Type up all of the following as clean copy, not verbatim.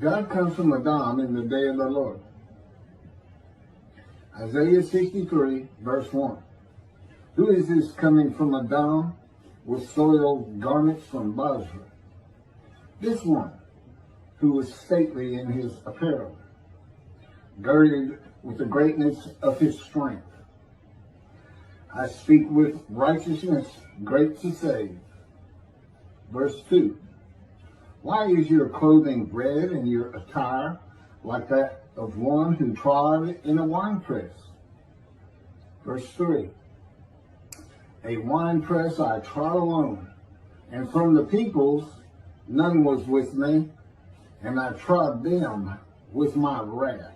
God comes from Edom in the day of the Lord. Isaiah 63, verse 1. Who is this coming from Edom with soiled garments from Bozrah? This one who was stately in his apparel, girded with the greatness of his strength. I speak with righteousness, great to save. Verse 2. Why is your clothing red and your attire like that of one who trod in a winepress? Verse 3. A winepress I trod alone, and from the peoples none was with me, and I trod them with my wrath,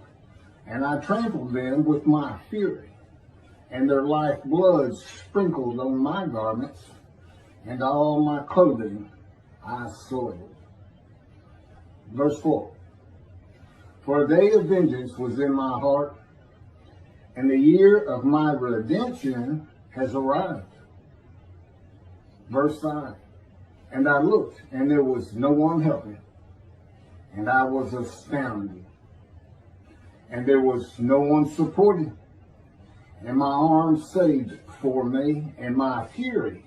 and I trampled them with my fury, and their life blood sprinkled on my garments, and all my clothing I soiled. Verse 4. For a day of vengeance was in my heart, and the year of my redemption has arrived. Verse 5. And I looked, and there was no one helping, and I was astounded, and there was no one supporting, and my arm saved for me, and my fury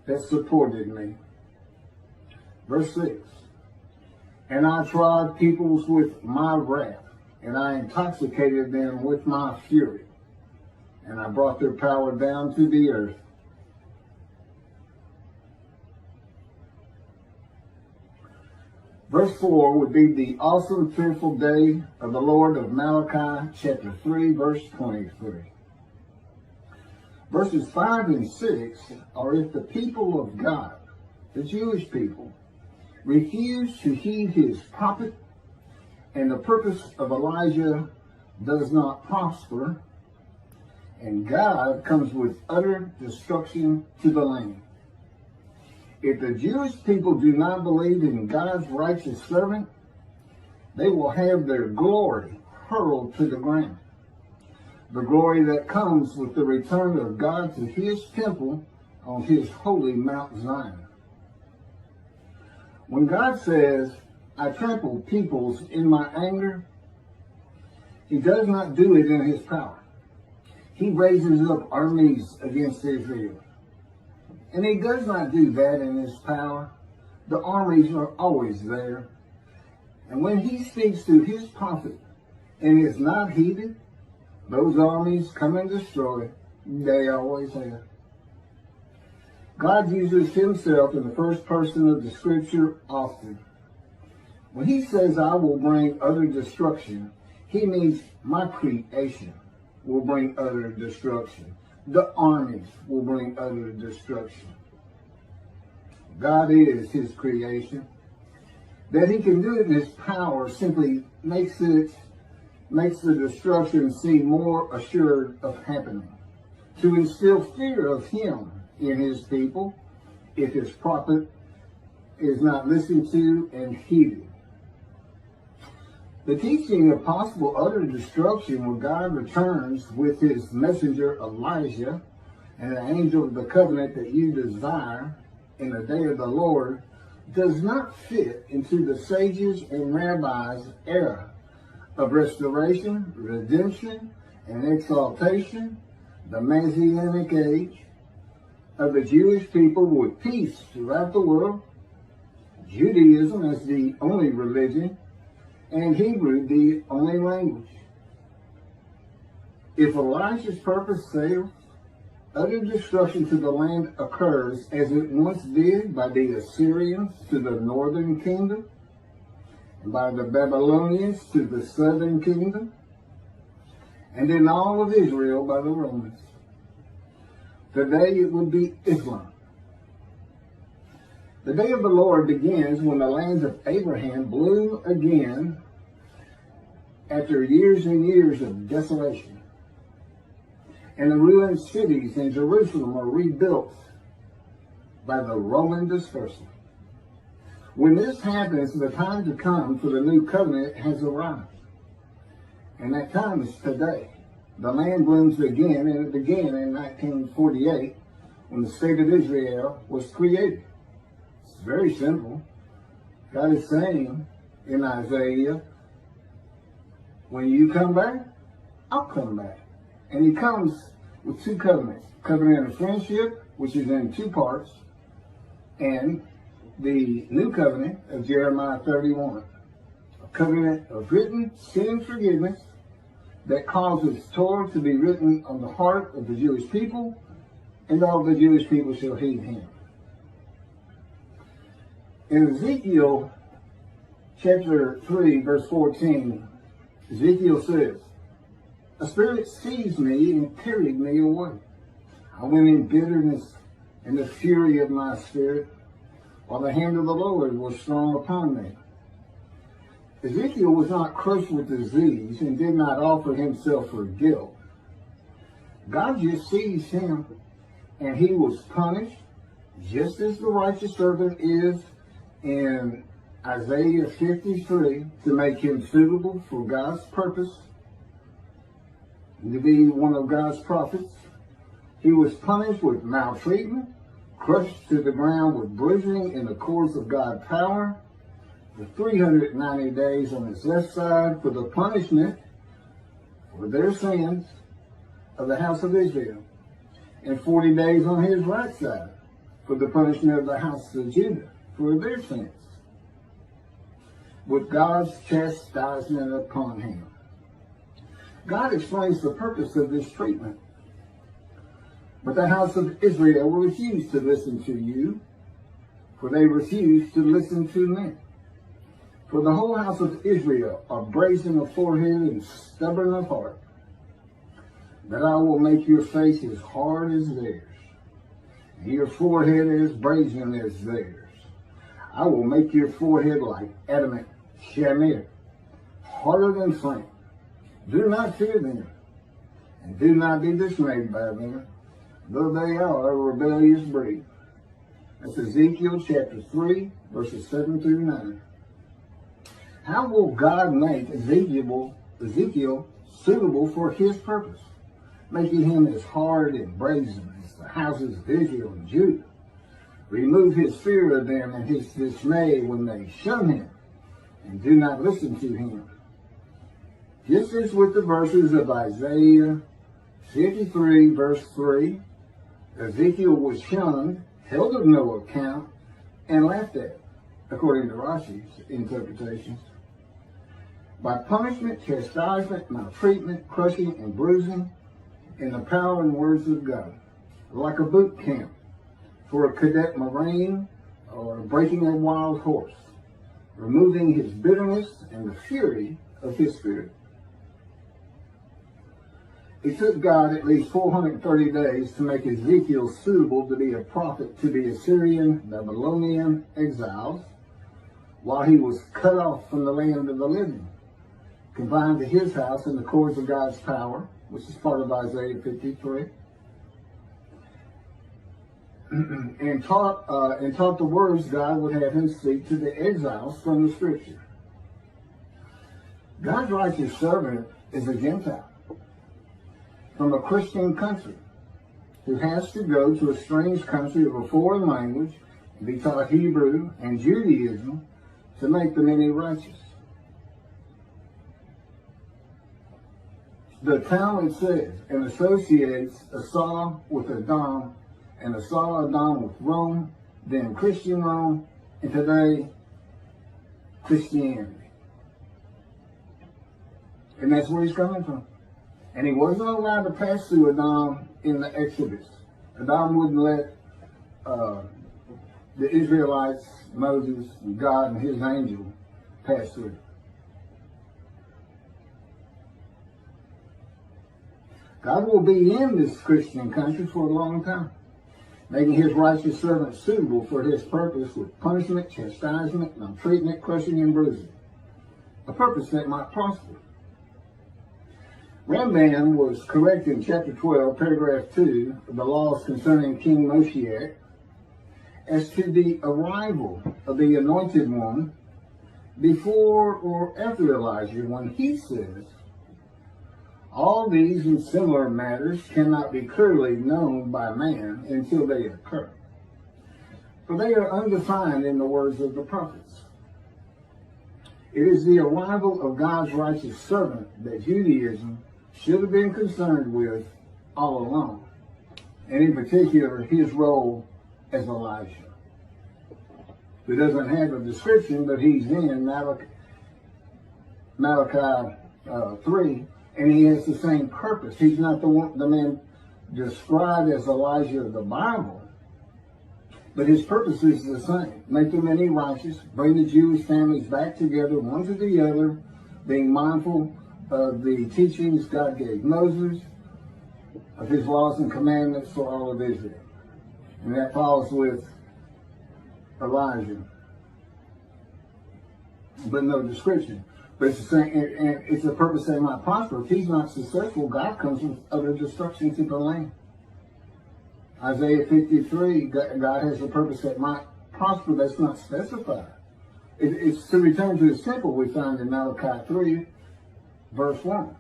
that supported me. Verse 6. And I trod peoples with my wrath, and I intoxicated them with my fury, and I brought their power down to the earth. Verse 4 would be the awesome, fearful day of the Lord of Malachi, chapter 3, verse 23. Verses 5 and 6 are if the people of God, the Jewish people, refuse to heed his prophet, and the purpose of Elijah does not prosper, and God comes with utter destruction to the land. If the Jewish people do not believe in God's righteous servant, they will have their glory hurled to the ground. The glory that comes with the return of God to his temple on his holy Mount Zion. When God says, I trample peoples in my anger, he does not do it in his power. He raises up armies against Israel. And he does not do that in his power. The armies are always there. And when he speaks to his prophet and is not heeded, those armies come and destroy. They always have. God uses himself in the first person of the scripture often. When he says, I will bring utter destruction, he means my creation will bring utter destruction. The armies will bring utter destruction. God is his creation. That he can do it in his power simply makes the destruction seem more assured of happening. To instill fear of him in his people, if his prophet is not listened to and heeded. The teaching of possible utter destruction when God returns with his messenger Elijah and the angel of the covenant that you desire in the day of the Lord does not fit into the sages and rabbis' era of restoration, redemption, and exaltation, the Messianic age of the Jewish people with peace throughout the world, Judaism as the only religion, and Hebrew the only language. If Elijah's purpose fails, utter destruction to the land occurs as it once did by the Assyrians to the northern kingdom, and by the Babylonians to the southern kingdom, and in all of Israel by the Romans. Today it would be Islam. The day of the Lord begins when the lands of Abraham bloom again after years and years of desolation. And the ruined cities in Jerusalem are rebuilt by the Roman dispersal. When this happens, the time to come for the new covenant has arrived. And that time is today. The land blooms again, and it began in 1948 when the state of Israel was created. It's very simple. God is saying, in Isaiah, when you come back, I'll come back. And he comes with two covenants. Covenant of friendship, which is in two parts, and the new covenant of Jeremiah 31. A covenant of written sin forgiveness that causes Torah to be written on the heart of the Jewish people, and all the Jewish people shall heed him. In Ezekiel chapter 3, verse 14, Ezekiel says, "A spirit seized me and carried me away. I went in bitterness and the fury of my spirit, while the hand of the Lord was strong upon me." Ezekiel was not crushed with disease and did not offer himself for guilt. God just seized him, and he was punished, just as the righteous servant is in Isaiah 53, to make him suitable for God's purpose, and to be one of God's prophets. He was punished with maltreatment, crushed to the ground with bruising in the course of God's power, for 390 days on his left side for the punishment for their sins of the house of Israel, and 40 days on his right side for the punishment of the house of Judah for their sins, with God's chastisement upon him. God explains the purpose of this treatment. But the house of Israel will refuse to listen to you, for they refuse to listen to me. For the whole house of Israel are brazen of forehead and stubborn of heart, that I will make your face as hard as theirs, and your forehead as brazen as theirs. I will make your forehead like adamant shamir, harder than flame. Do not fear them, and do not be dismayed by them, though they are a rebellious breed. That's Ezekiel chapter 3, verses 7 through 9. How will God make Ezekiel suitable for his purpose, making him as hard and brazen as the houses of Israel and Judah? Remove his fear of them and his dismay when they shun him and do not listen to him. Just as with the verses of Isaiah 53, verse 3, Ezekiel was shunned, held of no account, and laughed at, according to Rashi's interpretations. By punishment, chastisement, maltreatment, crushing, and bruising, in the power and words of God, like a boot camp for a cadet Marine or breaking a wild horse, removing his bitterness and the fury of his spirit. It took God at least 430 days to make Ezekiel suitable to be a prophet to the Assyrian, Babylonian exiles, while he was cut off from the land of the living, confined to his house in the cords of God's power, which is part of Isaiah 53, and taught the words God would have him speak to the exiles from the Scripture. God's righteous servant is a Gentile from a Christian country who has to go to a strange country of a foreign language and be taught Hebrew and Judaism to make the many righteous. The Talmud says and associates Esau with Edom and Esau Edom with Rome, then Christian Rome, and today Christianity. And that's where he's coming from. And he wasn't allowed to pass through Edom in the Exodus. Edom wouldn't let the Israelites, Moses, and God and his angel pass through. God will be in this Christian country for a long time, making his righteous servant suitable for his purpose with punishment, chastisement, maltreatment, crushing, and bruising. A purpose that might prosper. Ramban was correct in chapter 12, paragraph 2 of the laws concerning King Moshiach as to the arrival of the anointed one before or after Elijah, when he says, all these and similar matters cannot be clearly known by man until they occur, for they are undefined in the words of the prophets. It is the arrival of God's righteous servant that Judaism should have been concerned with all along, and in particular his role as Elijah, who doesn't have a description, but he's in Malachi 3, and he has the same purpose. He's not the man described as Elijah of the Bible, but his purpose is the same: make the many righteous, bring the Jewish families back together, one to the other, being mindful of the teachings God gave Moses, of his laws and commandments for all of Israel. And that follows with Elijah, but no description. But it's the same, and it's the purpose that might prosper. If he's not successful, God comes with utter destruction to the land. Isaiah 53, God has a purpose that might prosper that's not specified. It's to return to his temple, we find in Malachi 3, verse 1.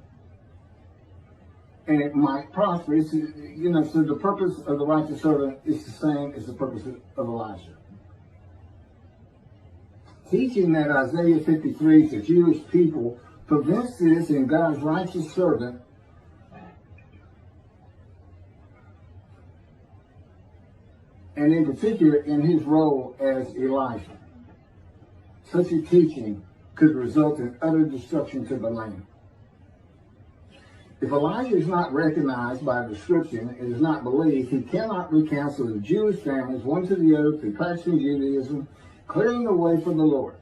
And it might prosper. It's, so the purpose of the righteous servant is the same as the purpose of Elijah. Teaching that Isaiah 53 is the Jewish people prevents this in God's righteous servant and in particular in his role as Elijah. Such a teaching could result in utter destruction to the land. If Elijah is not recognized by description and is not believed, he cannot recounsel the Jewish families one to the other through practicing Judaism, clearing the way for the Lord.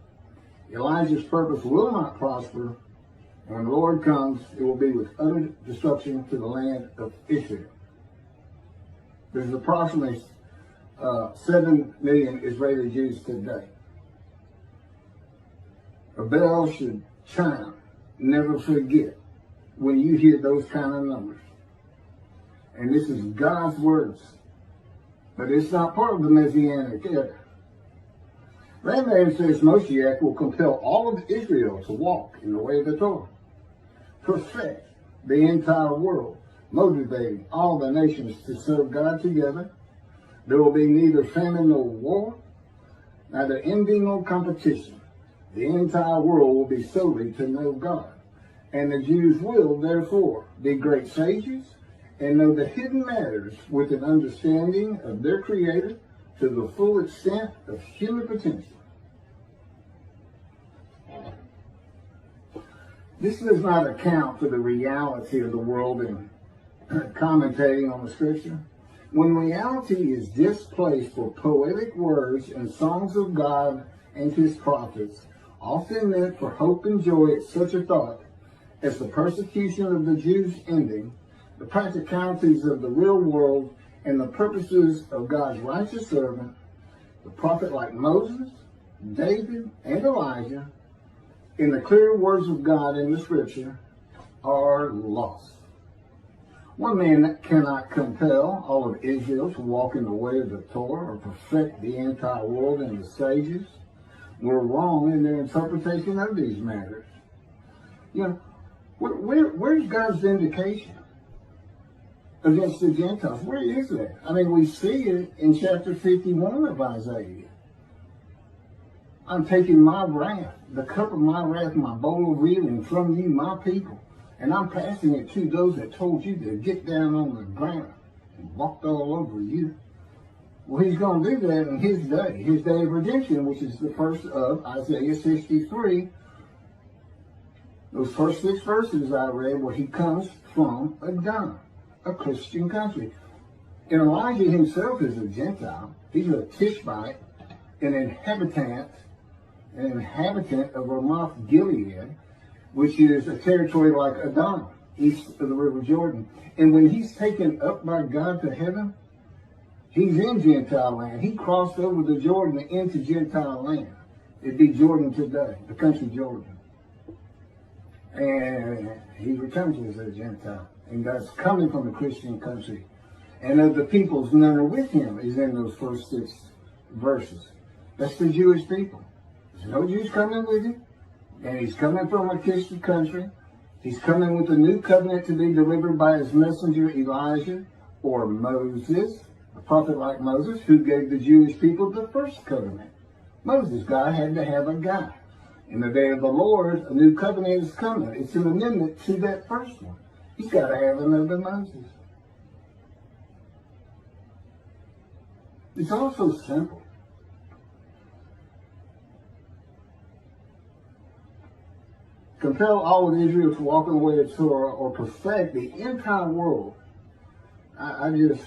Elijah's purpose will not prosper. When the Lord comes, it will be with utter destruction to the land of Israel. There's approximately 7 million Israeli Jews today. A bell should chime. Never forget when you hear those kind of numbers. And this is God's words. But it's not part of the Messianic era. Rabbis says Moshiach will compel all of Israel to walk in the way of the Torah, perfect the entire world, motivating all the nations to serve God together. There will be neither famine nor war, neither envy nor competition. The entire world will be solely to know God. And the Jews will, therefore, be great sages and know the hidden matters with an understanding of their Creator to the full extent of human potential. This does not account for the reality of the world in commentating on the Scripture. When reality is displaced for poetic words and songs of God and his prophets, often meant for hope and joy at such a thought as the persecution of the Jews ending, the practicalities of the real world, and the purposes of God's righteous servant, the prophet like Moses, David, and Elijah, in the clear words of God in the Scripture, are lost. One man cannot compel all of Israel to walk in the way of the Torah or perfect the entire world, and the sages were wrong in their interpretation of these matters. Where's God's vindication against the Gentiles? Where is that? I mean, we see it in chapter 51 of Isaiah. I'm taking my wrath, the cup of my wrath, my bowl of reeling from you, my people, and I'm passing it to those that told you to get down on the ground and walked all over you. Well, he's going to do that in his day of redemption, which is the first of Isaiah 63. Those first 6 verses I read where he comes from Edom, a Christian country. And Elijah himself is a Gentile. He's a Tishbite, an inhabitant of Ramoth Gilead, which is a territory like Edom, east of the River Jordan. And when he's taken up by God to heaven, he's in Gentile land. He crossed over the Jordan into Gentile land. It'd be Jordan today, the country Jordan. And he returns as a Gentile. And God's coming from a Christian country. And of the peoples, none are with him, is in those first 6 verses. That's the Jewish people. There's no Jews coming with him. And he's coming from a Christian country. He's coming with a new covenant to be delivered by his messenger Elijah or Moses, a prophet like Moses, who gave the Jewish people the first covenant. Moses, God had to have a guy. In the day of the Lord, a new covenant is coming. It's an amendment to that first one. He's got to have another Moses. It's also simple. Compel all of Israel to walk in the way of Torah or perfect the entire world. I just,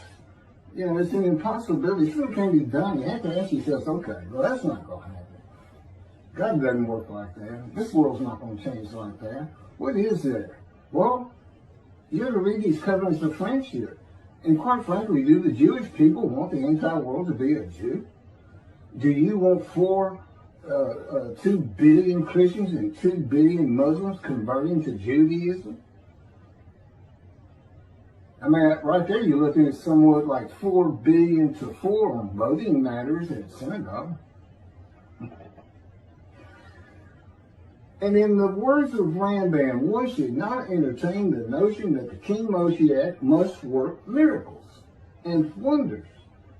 it's an impossibility. It still can't be done. You have to ask yourself, okay, well, that's not going to happen. God doesn't work like that. This world's not going to change like that. What is there? Well, you have to read these covenants of friendship. And quite frankly, do the Jewish people want the entire world to be a Jew? Do you want 2 billion Christians and 2 billion Muslims converting to Judaism? I mean, right there you're looking at somewhat like 4 billion to 4 on voting matters at synagogue. And in the words of Rambam, one should not entertain the notion that the King Moshiach must work miracles and wonders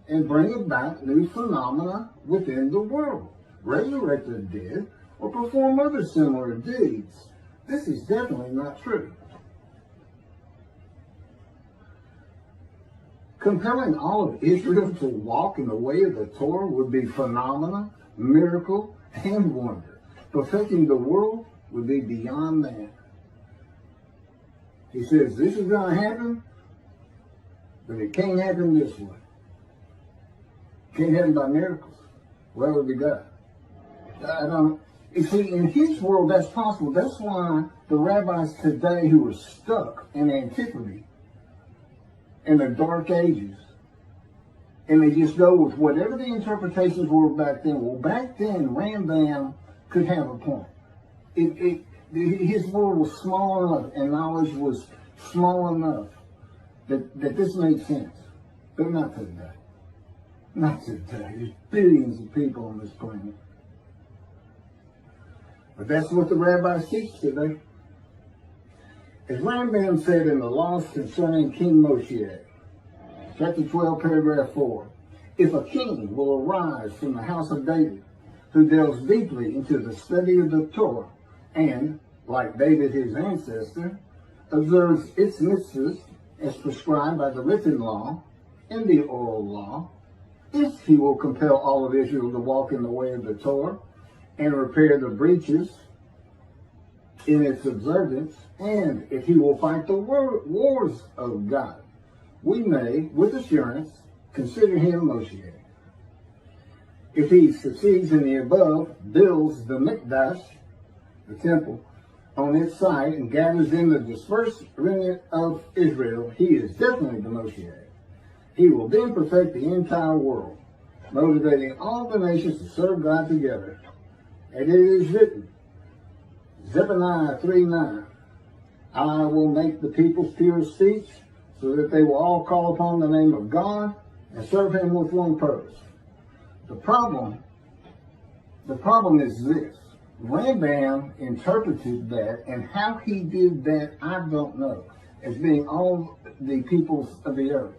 and bring about new phenomena within the world, resurrect the dead, or perform other similar deeds. This is definitely not true. Compelling all of Israel to walk in the way of the Torah would be phenomena, miracle, and wonder. Perfecting the world would be beyond that. He says this is going to happen, but it can't happen this way. It can't happen by miracles. Where would we go? You see, in his world that's possible. That's why the rabbis today who are stuck in antiquity, in the dark ages, and they just go with whatever the interpretations were back then. Well, back then, Rambam could have a point. His world was small enough and knowledge was small enough that this made sense. But not today. Not today. There's billions of people on this planet. But that's what the rabbis teach today. As Rambam said in the laws concerning King Moshiach, chapter 12, paragraph 4, if a king will arise from the house of David, who delves deeply into the study of the Torah, and, like David his ancestor, observes its mitzvahs as prescribed by the written law and the oral law, if he will compel all of Israel to walk in the way of the Torah and repair the breaches in its observance, and if he will fight the wars of God, we may, with assurance, consider him Moshiach. If he succeeds in the above, builds the Mikdash, the temple, on its site and gathers in the dispersed remnant of Israel, he is definitely the Moshiach. He will then perfect the entire world, motivating all the nations to serve God together. And it is written, Zephaniah 3:9, I will make the people's pure speech, so that they will all call upon the name of God and serve him with one purpose. The problem is this. Rambam interpreted that, and how he did that, I don't know, as being all the peoples of the earth.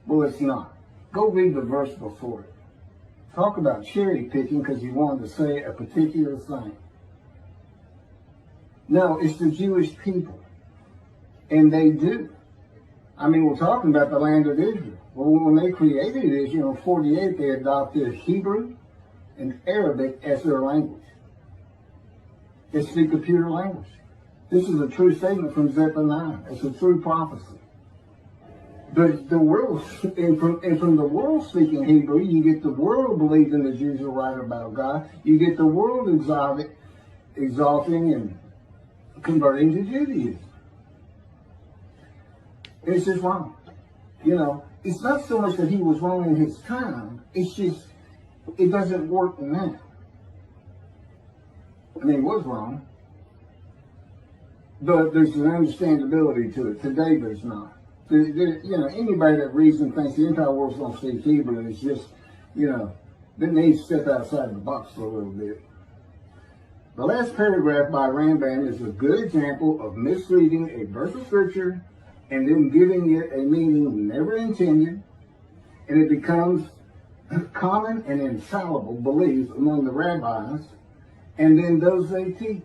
Well, it's not. Go read the verse before it. Talk about cherry picking because he wanted to say a particular thing. No, it's the Jewish people. And they do. I mean, we're talking about the land of Israel. Well, when they created Israel in 48, they adopted Hebrew and Arabic as their language. They speak a pure language. This is a true statement from Zephaniah. It's a true prophecy. But the world, and from the world speaking Hebrew, you get the world believing the Jews are right about God. You get the world exalting and converting to Judaism. It's just wrong. You know, it's not so much that he was wrong in his time. It's just, it doesn't work now. I mean, it was wrong. But there's an understandability to it. Today, there's not. You know, anybody that reads and thinks the entire world's going to speak Hebrew is just, you know, they need to step outside the box for a little bit. The last paragraph by Rambam is a good example of misreading a verse of scripture and then giving it a meaning never intended, and it becomes common and infallible belief among the rabbis and then those they teach.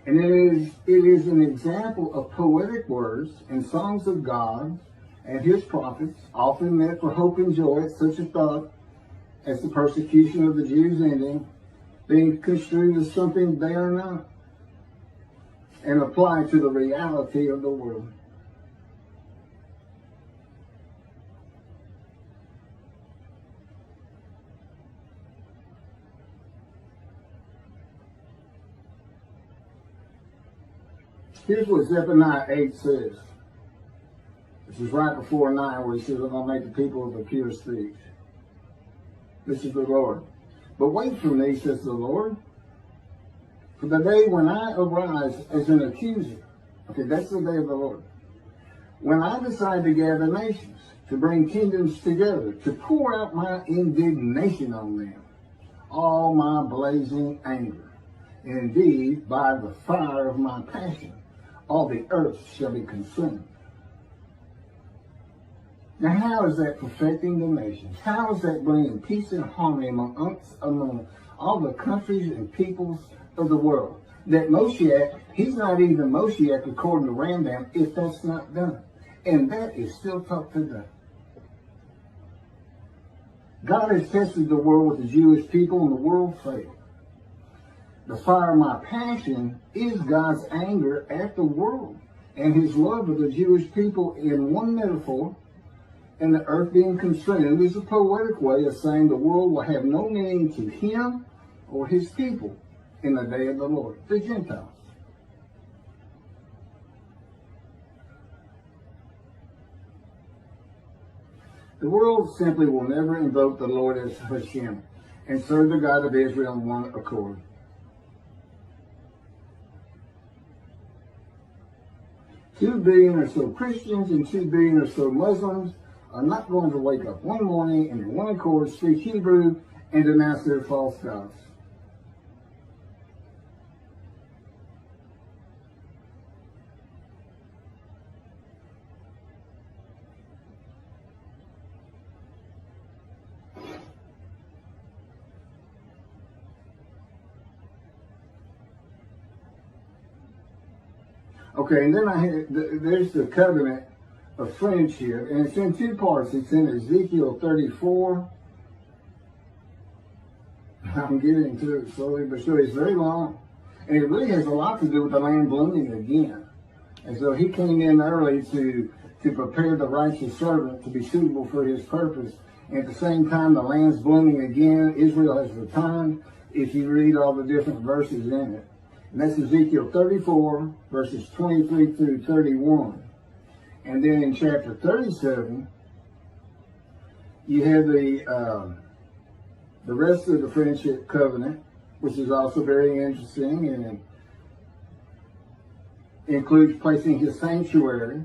And it is an example of poetic words and songs of God and his prophets, often meant for hope and joy at such a thought as the persecution of the Jews ending, being construed as something they are not, and applied to the reality of the world. Here's what Zephaniah 8 says. This is right before 9, where he says, I'm going to make the people of a pure speech. This is the Lord. But wait for me, says the Lord, for the day when I arise as an accuser. Okay, that's the day of the Lord. When I decide to gather nations, to bring kingdoms together, to pour out my indignation on them, all my blazing anger. Indeed, by the fire of my passion, all the earth shall be consumed. Now, how is that perfecting the nations? How is that bringing peace and harmony among all the countries and peoples of the world? That Moshiach, he's not even Moshiach according to Rambam if that's not done. And that is still taught today. God has tested the world with the Jewish people, and the world failed. The fire of my passion is God's anger at the world and his love of the Jewish people in one metaphor. And the earth being consumed is a poetic way of saying the world will have no meaning to him or his people in the day of the Lord, the Gentiles. The world simply will never invoke the Lord as Hashem and serve the God of Israel in one accord. $2 billion or so Christians and 2 billion or so Muslims are not going to wake up one morning and in one accord speak Hebrew and denounce their false gods. Okay, and then there's the covenant of friendship, and it's in two parts. It's in Ezekiel 34. I'm getting to it slowly but surely. It's very long, and it really has a lot to do with the land blooming again. And so he came in early to prepare the righteous servant to be suitable for his purpose. And at the same time, the land's blooming again. Israel has returned, if you read all the different verses in it. And that's Ezekiel 34, verses 23 through 31. And then in chapter 37, you have the rest of the friendship covenant, which is also very interesting, and it includes placing his sanctuary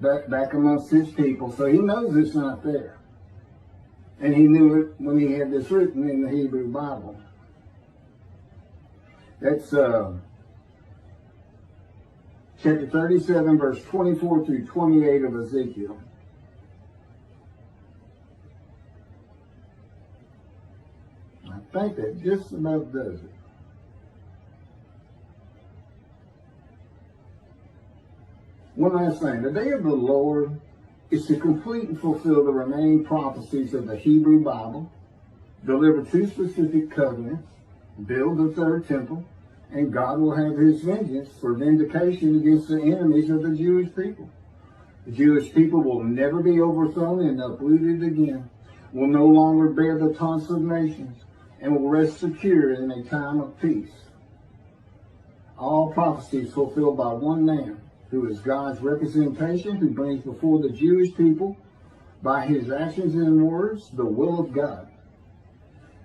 back amongst his people. So he knows it's not there. And he knew it when he had this written in the Hebrew Bible. That's chapter 37, verse 24 through 28 of Ezekiel. I think that just about does it. One last thing. The day of the Lord is to complete and fulfill the remaining prophecies of the Hebrew Bible, deliver 2 specific covenants, build the 3rd temple, and God will have his vengeance for vindication against the enemies of the Jewish people. The Jewish people will never be overthrown and uprooted again, will no longer bear the taunts of nations, and will rest secure in a time of peace. All prophecies fulfilled by one man, who is God's representation, who brings before the Jewish people, by his actions and words, the will of God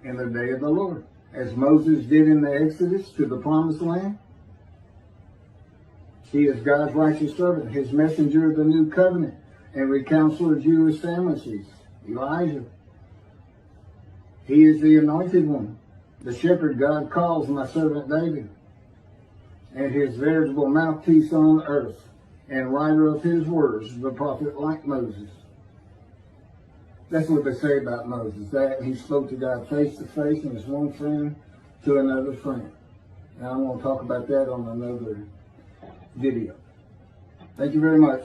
in the day of the Lord. As Moses did in the Exodus to the promised land. He is God's righteous servant, his messenger of the new covenant, and recounselor of Jewish families, Elijah. He is the anointed one, the shepherd God calls my servant David, and his veritable mouthpiece on earth, and writer of his words, the prophet like Moses. That's what they say about Moses, that he spoke to God face to face, and his one friend to another friend. And I'm going to talk about that on another video. Thank you very much.